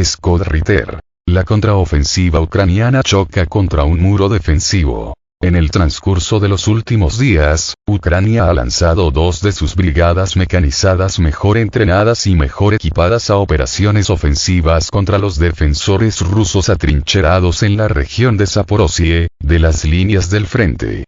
Scott Ritter. La contraofensiva ucraniana choca contra un muro defensivo. En el transcurso de los últimos días, Ucrania ha lanzado 2 de sus brigadas mecanizadas mejor entrenadas y mejor equipadas a operaciones ofensivas contra los defensores rusos atrincherados en la región de Zaporozhye, de las líneas del frente.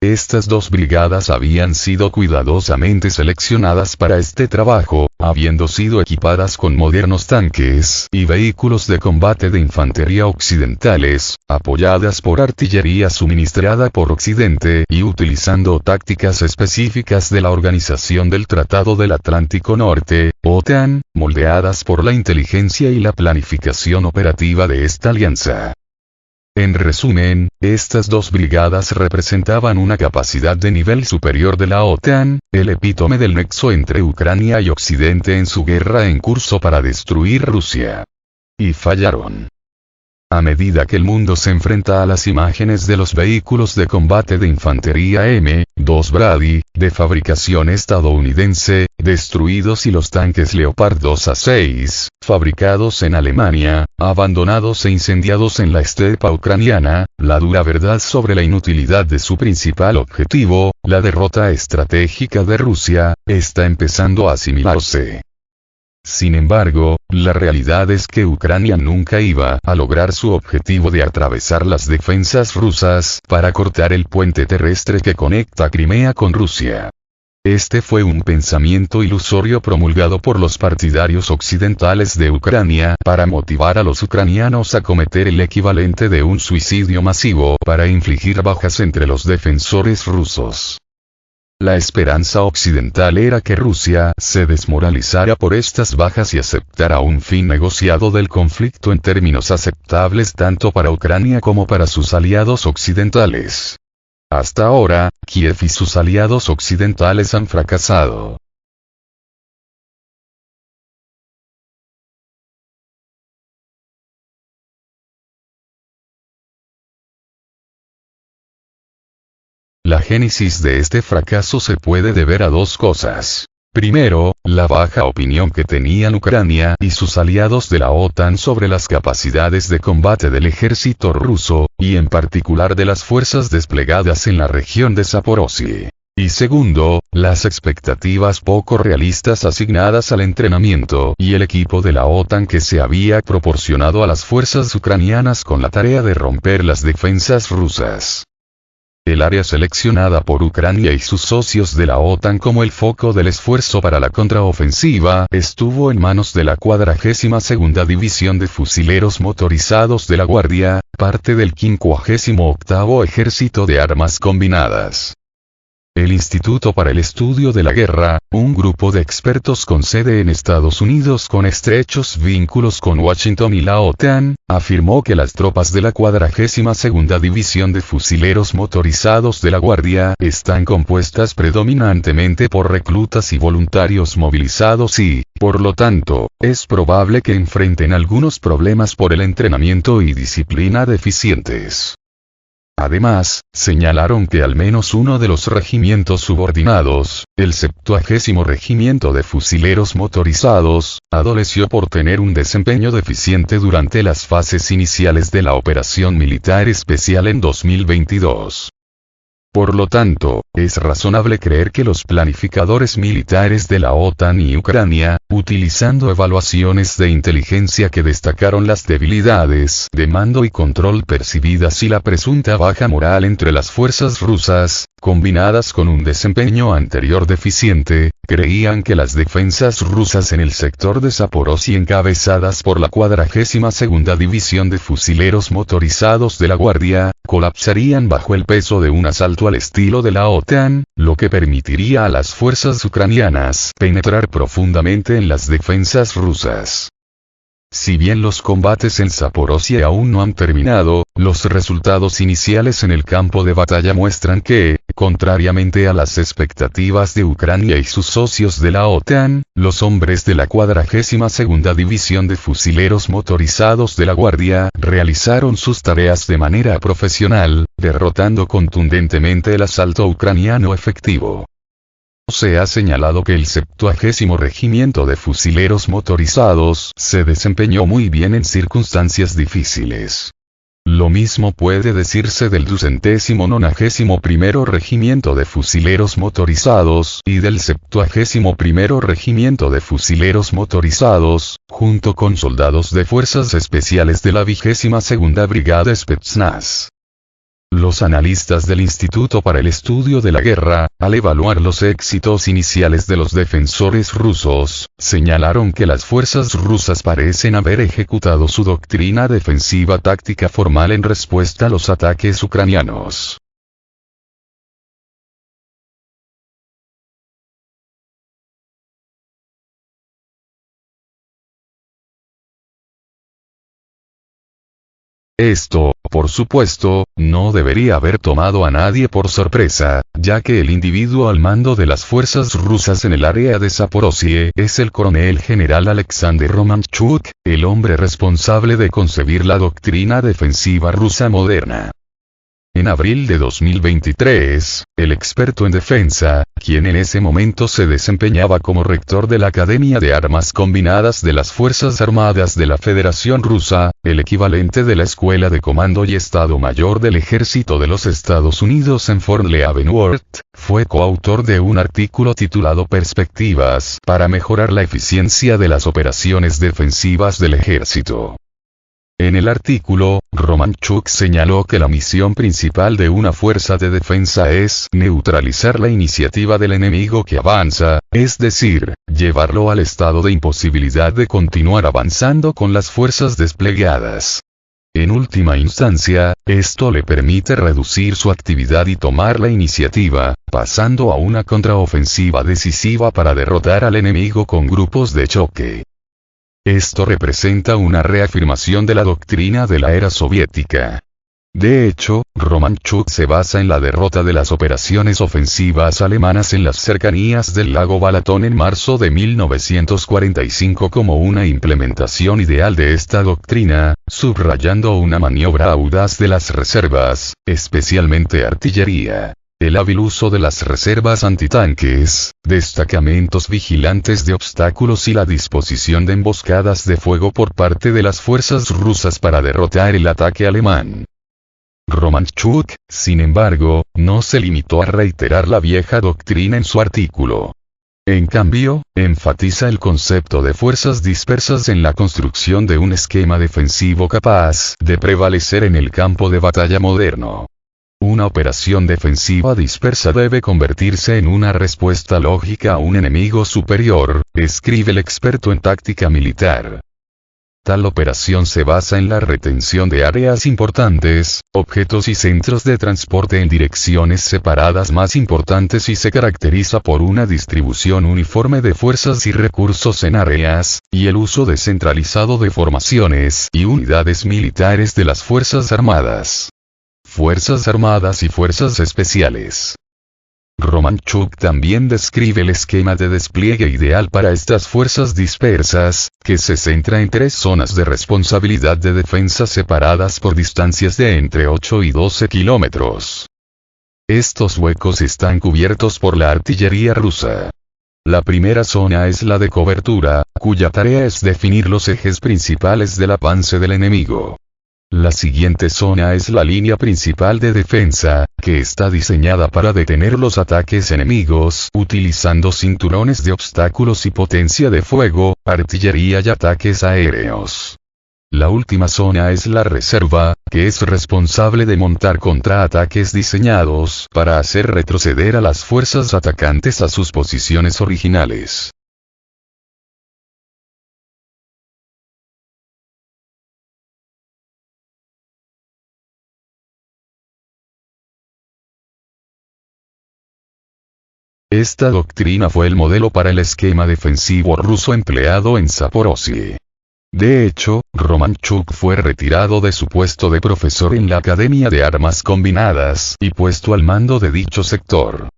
Estas 2 brigadas habían sido cuidadosamente seleccionadas para este trabajo, habiendo sido equipadas con modernos tanques y vehículos de combate de infantería occidentales, apoyadas por artillería suministrada por Occidente y utilizando tácticas específicas de la Organización del Tratado del Atlántico Norte, OTAN, moldeadas por la inteligencia y la planificación operativa de esta alianza. En resumen, estas 2 brigadas representaban una capacidad de nivel superior de la OTAN, el epítome del nexo entre Ucrania y Occidente en su guerra en curso para destruir Rusia. Y fallaron. A medida que el mundo se enfrenta a las imágenes de los vehículos de combate de infantería M2 Brady, de fabricación estadounidense, destruidos y los tanques Leopard 2A6, fabricados en Alemania, abandonados e incendiados en la estepa ucraniana, la dura verdad sobre la inutilidad de su principal objetivo, la derrota estratégica de Rusia, está empezando a asimilarse. Sin embargo, la realidad es que Ucrania nunca iba a lograr su objetivo de atravesar las defensas rusas para cortar el puente terrestre que conecta Crimea con Rusia. Este fue un pensamiento ilusorio promulgado por los partidarios occidentales de Ucrania para motivar a los ucranianos a cometer el equivalente de un suicidio masivo para infligir bajas entre los defensores rusos. La esperanza occidental era que Rusia se desmoralizara por estas bajas y aceptara un fin negociado del conflicto en términos aceptables tanto para Ucrania como para sus aliados occidentales. Hasta ahora, Kiev y sus aliados occidentales han fracasado. La génesis de este fracaso se puede deber a 2 cosas. Primero, la baja opinión que tenían Ucrania y sus aliados de la OTAN sobre las capacidades de combate del ejército ruso, y en particular de las fuerzas desplegadas en la región de Zaporozhye. Y segundo, las expectativas poco realistas asignadas al entrenamiento y el equipo de la OTAN que se había proporcionado a las fuerzas ucranianas con la tarea de romper las defensas rusas. El área seleccionada por Ucrania y sus socios de la OTAN como el foco del esfuerzo para la contraofensiva estuvo en manos de la 42ª División de Fusileros Motorizados de la Guardia, parte del 58º Ejército de Armas Combinadas. El Instituto para el Estudio de la Guerra, un grupo de expertos con sede en Estados Unidos con estrechos vínculos con Washington y la OTAN, afirmó que las tropas de la 42ª División de Fusileros Motorizados de la Guardia están compuestas predominantemente por reclutas y voluntarios movilizados y, por lo tanto, es probable que enfrenten algunos problemas por el entrenamiento y disciplina deficientes. Además, señalaron que al menos uno de los regimientos subordinados, el 70º Regimiento de Fusileros Motorizados, adoleció por tener un desempeño deficiente durante las fases iniciales de la operación militar especial en 2022. Por lo tanto, es razonable creer que los planificadores militares de la OTAN y Ucrania, utilizando evaluaciones de inteligencia que destacaron las debilidades de mando y control percibidas y la presunta baja moral entre las fuerzas rusas, combinadas con un desempeño anterior deficiente, creían que las defensas rusas en el sector de Zaporozhye encabezadas por la 42ª División de Fusileros Motorizados de la Guardia, colapsarían bajo el peso de un asalto al estilo de la OTAN, lo que permitiría a las fuerzas ucranianas penetrar profundamente en las defensas rusas. Si bien los combates en Zaporozhye aún no han terminado, los resultados iniciales en el campo de batalla muestran que, contrariamente a las expectativas de Ucrania y sus socios de la OTAN, los hombres de la 42ª División de Fusileros Motorizados de la Guardia realizaron sus tareas de manera profesional, derrotando contundentemente el asalto ucraniano efectivo. Se ha señalado que el 70º Regimiento de Fusileros Motorizados se desempeñó muy bien en circunstancias difíciles. Lo mismo puede decirse del 291º Regimiento de Fusileros Motorizados y del 71º Regimiento de Fusileros Motorizados, junto con soldados de fuerzas especiales de la 22ª Brigada Spetsnaz. Los analistas del Instituto para el Estudio de la Guerra, al evaluar los éxitos iniciales de los defensores rusos, señalaron que las fuerzas rusas parecen haber ejecutado su doctrina defensiva táctica formal en respuesta a los ataques ucranianos. Esto, por supuesto, no debería haber tomado a nadie por sorpresa, ya que el individuo al mando de las fuerzas rusas en el área de Zaporozhye es el coronel general Alexander Romanchuk, el hombre responsable de concebir la doctrina defensiva rusa moderna. En abril de 2023, el experto en defensa, quien en ese momento se desempeñaba como rector de la Academia de Armas Combinadas de las Fuerzas Armadas de la Federación Rusa, el equivalente de la Escuela de Comando y Estado Mayor del Ejército de los Estados Unidos en Fort Leavenworth, fue coautor de un artículo titulado Perspectivas para mejorar la eficiencia de las operaciones defensivas del ejército. En el artículo, Romanchuk señaló que la misión principal de una fuerza de defensa es neutralizar la iniciativa del enemigo que avanza, es decir, llevarlo al estado de imposibilidad de continuar avanzando con las fuerzas desplegadas. En última instancia, esto le permite reducir su actividad y tomar la iniciativa, pasando a una contraofensiva decisiva para derrotar al enemigo con grupos de choque. Esto representa una reafirmación de la doctrina de la era soviética. De hecho, Romanchuk se basa en la derrota de las operaciones ofensivas alemanas en las cercanías del lago Balatón en marzo de 1945 como una implementación ideal de esta doctrina, subrayando una maniobra audaz de las reservas, especialmente artillería. El hábil uso de las reservas antitanques, destacamentos vigilantes de obstáculos y la disposición de emboscadas de fuego por parte de las fuerzas rusas para derrotar el ataque alemán. Romanchuk, sin embargo, no se limitó a reiterar la vieja doctrina en su artículo. En cambio, enfatiza el concepto de fuerzas dispersas en la construcción de un esquema defensivo capaz de prevalecer en el campo de batalla moderno. Una operación defensiva dispersa debe convertirse en una respuesta lógica a un enemigo superior, escribe el experto en táctica militar. Tal operación se basa en la retención de áreas importantes, objetos y centros de transporte en direcciones separadas más importantes y se caracteriza por una distribución uniforme de fuerzas y recursos en áreas, y el uso descentralizado de formaciones y unidades militares de las Fuerzas Armadas. Fuerzas Armadas y Fuerzas Especiales. Romanchuk también describe el esquema de despliegue ideal para estas fuerzas dispersas, que se centra en 3 zonas de responsabilidad de defensa separadas por distancias de entre 8 y 12 kilómetros. Estos huecos están cubiertos por la artillería rusa. La primera zona es la de cobertura, cuya tarea es definir los ejes principales del avance del enemigo. La siguiente zona es la línea principal de defensa, que está diseñada para detener los ataques enemigos utilizando cinturones de obstáculos y potencia de fuego, artillería y ataques aéreos. La última zona es la reserva, que es responsable de montar contraataques diseñados para hacer retroceder a las fuerzas atacantes a sus posiciones originales. Esta doctrina fue el modelo para el esquema defensivo ruso empleado en Zaporozhye. De hecho, Romanchuk fue retirado de su puesto de profesor en la Academia de Armas Combinadas y puesto al mando de dicho sector.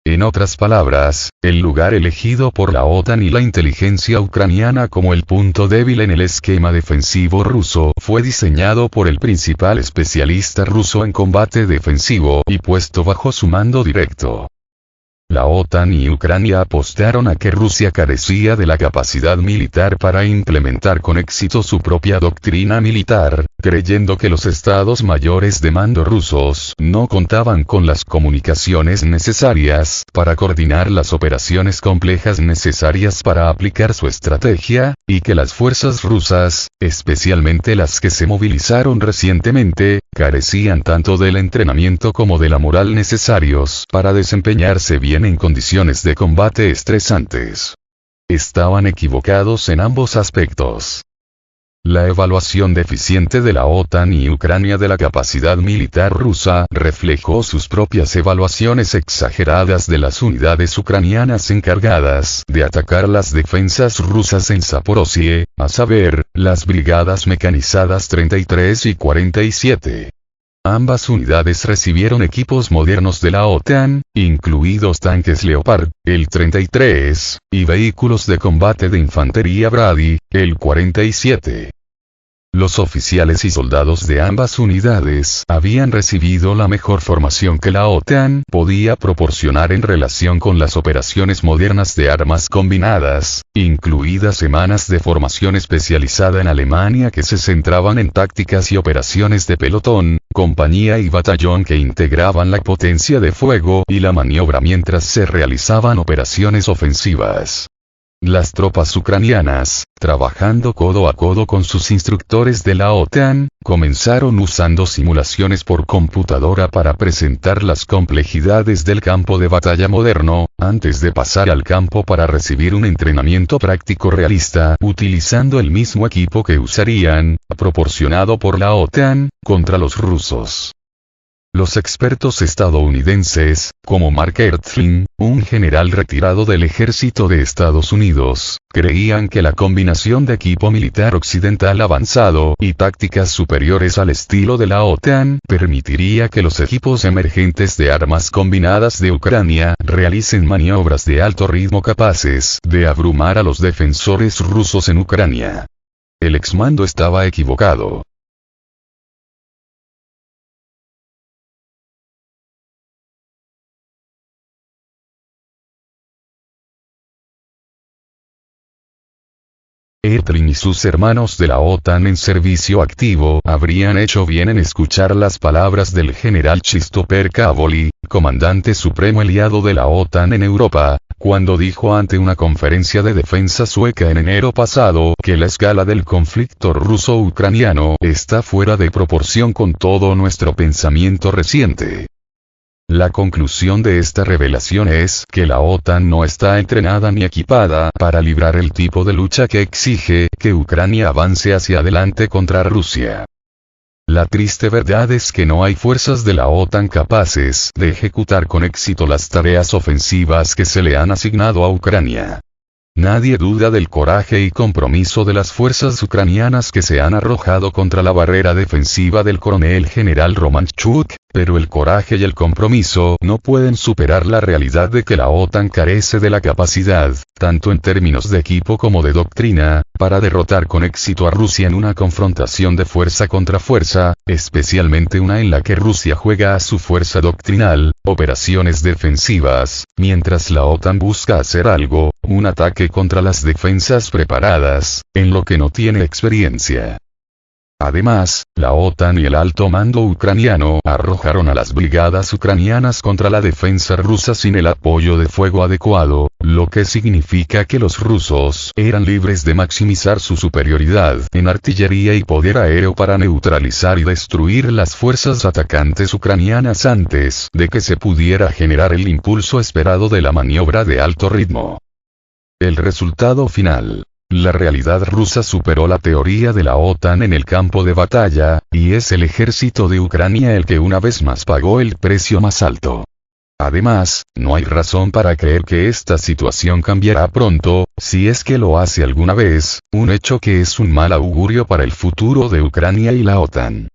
En otras palabras, el lugar elegido por la OTAN y la inteligencia ucraniana como el punto débil en el esquema defensivo ruso fue diseñado por el principal especialista ruso en combate defensivo y puesto bajo su mando directo. La OTAN y Ucrania apostaron a que Rusia carecía de la capacidad militar para implementar con éxito su propia doctrina militar, creyendo que los estados mayores de mando rusos no contaban con las comunicaciones necesarias para coordinar las operaciones complejas necesarias para aplicar su estrategia, y que las fuerzas rusas, especialmente las que se movilizaron recientemente, carecían tanto del entrenamiento como de la moral necesarios para desempeñarse bien en condiciones de combate estresantes. Estaban equivocados en ambos aspectos. La evaluación deficiente de la OTAN y Ucrania de la capacidad militar rusa reflejó sus propias evaluaciones exageradas de las unidades ucranianas encargadas de atacar las defensas rusas en Zaporozhye, a saber, las brigadas mecanizadas 33 y 47. Ambas unidades recibieron equipos modernos de la OTAN, incluidos tanques Leopard, el 33, y vehículos de combate de infantería Brady, el 47. Los oficiales y soldados de ambas unidades habían recibido la mejor formación que la OTAN podía proporcionar en relación con las operaciones modernas de armas combinadas, incluidas semanas de formación especializada en Alemania que se centraban en tácticas y operaciones de pelotón, compañía y batallón que integraban la potencia de fuego y la maniobra mientras se realizaban operaciones ofensivas. Las tropas ucranianas, trabajando codo a codo con sus instructores de la OTAN, comenzaron usando simulaciones por computadora para presentar las complejidades del campo de batalla moderno, antes de pasar al campo para recibir un entrenamiento práctico realista utilizando el mismo equipo que usarían, proporcionado por la OTAN, contra los rusos. Los expertos estadounidenses, como Mark Ertling, un general retirado del ejército de Estados Unidos, creían que la combinación de equipo militar occidental avanzado y tácticas superiores al estilo de la OTAN permitiría que los equipos emergentes de armas combinadas de Ucrania realicen maniobras de alto ritmo capaces de abrumar a los defensores rusos en Ucrania. El exmando estaba equivocado. Ertling y sus hermanos de la OTAN en servicio activo habrían hecho bien en escuchar las palabras del general Christopher Cavoli, comandante supremo aliado de la OTAN en Europa, cuando dijo ante una conferencia de defensa sueca en enero pasado que la escala del conflicto ruso-ucraniano está fuera de proporción con todo nuestro pensamiento reciente. La conclusión de esta revelación es que la OTAN no está entrenada ni equipada para librar el tipo de lucha que exige que Ucrania avance hacia adelante contra Rusia. La triste verdad es que no hay fuerzas de la OTAN capaces de ejecutar con éxito las tareas ofensivas que se le han asignado a Ucrania. Nadie duda del coraje y compromiso de las fuerzas ucranianas que se han arrojado contra la barrera defensiva del coronel general Romanchuk, pero el coraje y el compromiso no pueden superar la realidad de que la OTAN carece de la capacidad, tanto en términos de equipo como de doctrina, para derrotar con éxito a Rusia en una confrontación de fuerza contra fuerza, especialmente una en la que Rusia juega a su fuerza doctrinal, operaciones defensivas, mientras la OTAN busca hacer algo, un ataque contra las defensas preparadas, en lo que no tiene experiencia. Además, la OTAN y el alto mando ucraniano arrojaron a las brigadas ucranianas contra la defensa rusa sin el apoyo de fuego adecuado, lo que significa que los rusos eran libres de maximizar su superioridad en artillería y poder aéreo para neutralizar y destruir las fuerzas atacantes ucranianas antes de que se pudiera generar el impulso esperado de la maniobra de alto ritmo. El resultado final. La realidad rusa superó la teoría de la OTAN en el campo de batalla, y es el ejército de Ucrania el que una vez más pagó el precio más alto. Además, no hay razón para creer que esta situación cambiará pronto, si es que lo hace alguna vez, un hecho que es un mal augurio para el futuro de Ucrania y la OTAN.